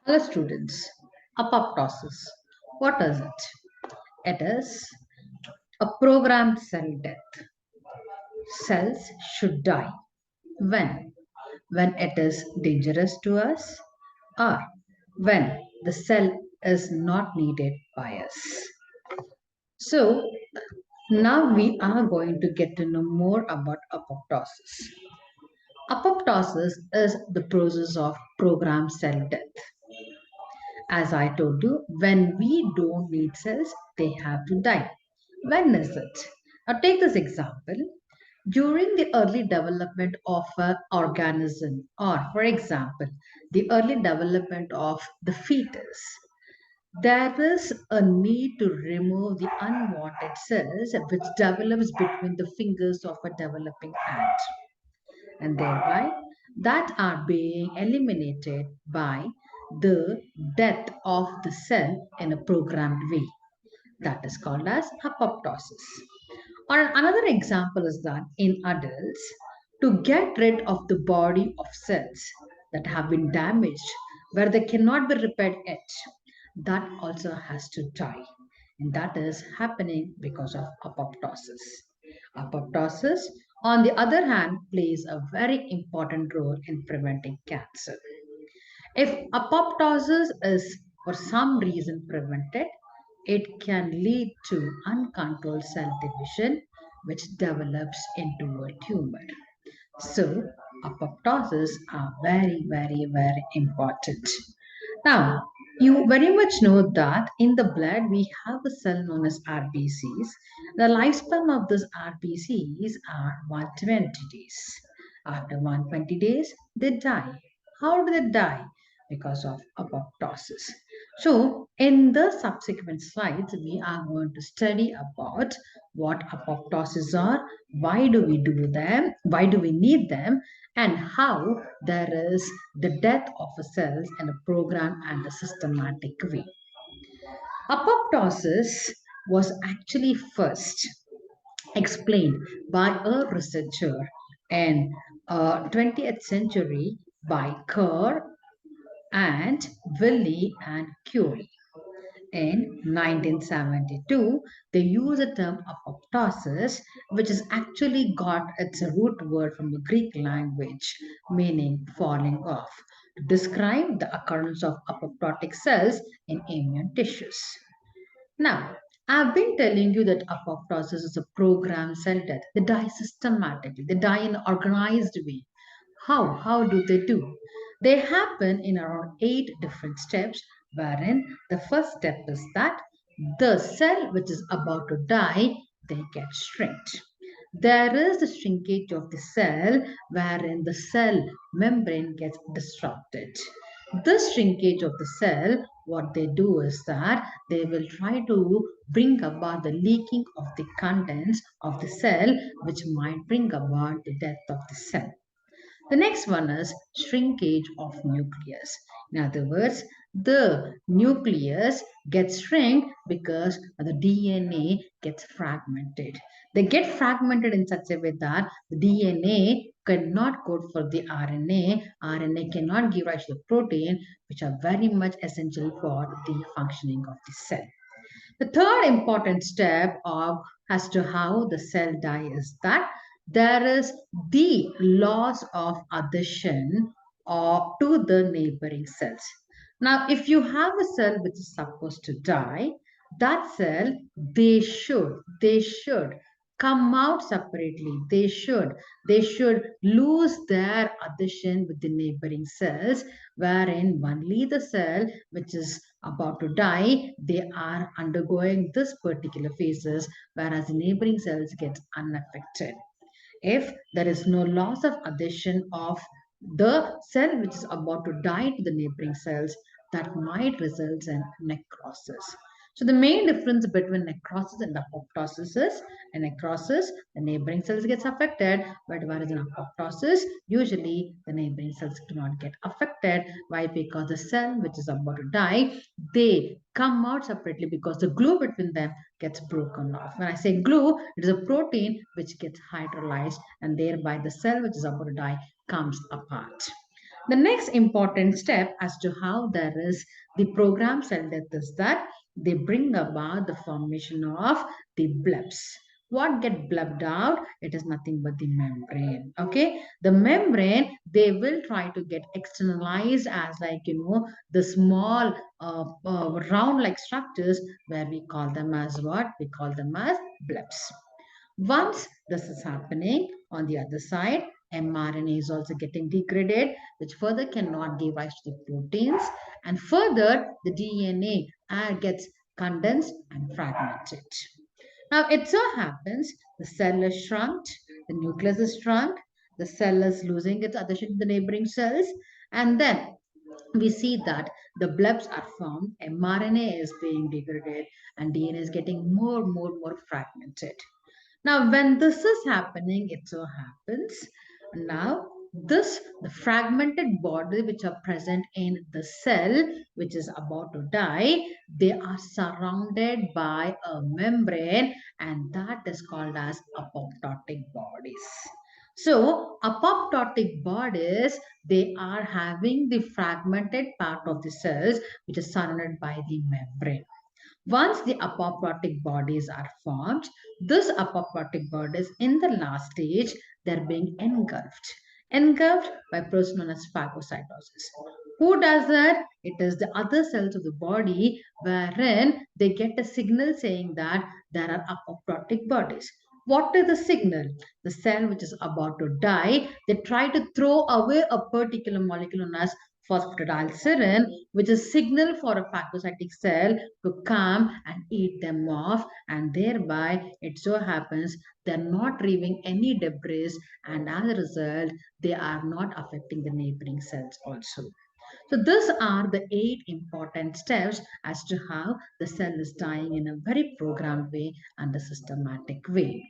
Hello students, apoptosis. What is it? It is a programmed cell death. Cells should die. When? When it is dangerous to us or when the cell is not needed by us. So now we are going to get to know more about apoptosis. Apoptosis is the process of programmed cell death. As I told you, when we don't need cells, they have to die. When is it? Now, take this example. During the early development of an organism, or for example, the early development of the fetus, there is a need to remove the unwanted cells which develops between the fingers of a developing ant, and thereby that are being eliminated by the death of the cell in a programmed way. That is called as apoptosis. Or another example is that in adults, to get rid of the body of cells that have been damaged, where they cannot be repaired yet, that also has to die. And that is happening because of apoptosis. Apoptosis, on the other hand, plays a very important role in preventing cancer. If apoptosis is for some reason prevented, it can lead to uncontrolled cell division, which develops into a tumor. So, apoptosis are very, very, very important. Now, you very much know that in the blood we have a cell known as RBCs. The lifespan of these RBCs are 120 days. After 120 days, they die. How do they die? Because of apoptosis. So, in the subsequent slides, we are going to study about what apoptosis are, why do we do them, why do we need them, and how there is the death of a cells in a program and a systematic way. Apoptosis was actually first explained by a researcher in 20th century by Kerr and Willie and Curie. In 1972, they used the term apoptosis, which has actually got its root word from the Greek language, meaning falling off, to describe the occurrence of apoptotic cells in immune tissues. Now, I've been telling you that apoptosis is a programmed cell death. They die systematically, they die in an organized way. How? How do they do? They happen in around 8 different steps, wherein the first step is that the cell which is about to die, they get shrinked. There is the shrinkage of the cell wherein the cell membrane gets disrupted. This shrinkage of the cell, what they do is that they will try to bring about the leaking of the contents of the cell, which might bring about the death of the cell. The next one is shrinkage of nucleus. In other words, the nucleus gets shrink because the DNA gets fragmented. They get fragmented in such a way that the DNA cannot code for the RNA. RNA cannot give rise to the protein, which are very much essential for the functioning of the cell. The third important step of as to how the cell die is that there is the loss of adhesion to the neighboring cells. Now, if you have a cell which is supposed to die, that cell they should come out separately. They should lose their adhesion with the neighboring cells, wherein only the cell which is about to die, they are undergoing this particular phases, whereas the neighboring cells get unaffected. If there is no loss of adhesion of the cell which is about to die to the neighboring cells, that might result in necrosis. So the main difference between necrosis and apoptosis is in necrosis, the neighboring cells gets affected, but whereas in apoptosis, usually the neighboring cells do not get affected. Why? Because the cell which is about to die, they come out separately because the glue between them gets broken off. When I say glue, it is a protein which gets hydrolyzed and thereby the cell which is about to die comes apart. The next important step as to how there is the programmed cell death is that they bring about the formation of the blebs. What get blebbed out? It is nothing but the membrane. Okay, the membrane they will try to get externalized as like the small round like structures where we call them as what? We call them as blebs. Once this is happening, on the other side, mRNA is also getting degraded, which further cannot give rise to the proteins. And further, the DNA gets condensed and fragmented. Now, it so happens the cell is shrunk, the nucleus is shrunk, the cell is losing its adhesion to the neighboring cells, and then we see that the blebs are formed, mRNA is being degraded, and DNA is getting more fragmented. Now, when this is happening, it so happens now the fragmented body which are present in the cell which is about to die, they are surrounded by a membrane, and that is called as apoptotic bodies. So, apoptotic bodies, they are having the fragmented part of the cells which is surrounded by the membrane. Once the apoptotic bodies are formed, these apoptotic bodies in the last stage, they're being engulfed by a process known as phagocytosis. Who does that? It is the other cells of the body wherein they get a signal saying that there are apoptotic bodies. What is the signal? The cell which is about to die, they try to throw away a particular molecule known as phosphatidylserine, which is signal for a phagocytic cell to come and eat them off, and thereby it so happens they're not leaving any debris, and as a result they are not affecting the neighboring cells also. So these are the 8 important steps as to how the cell is dying in a very programmed way and a systematic way.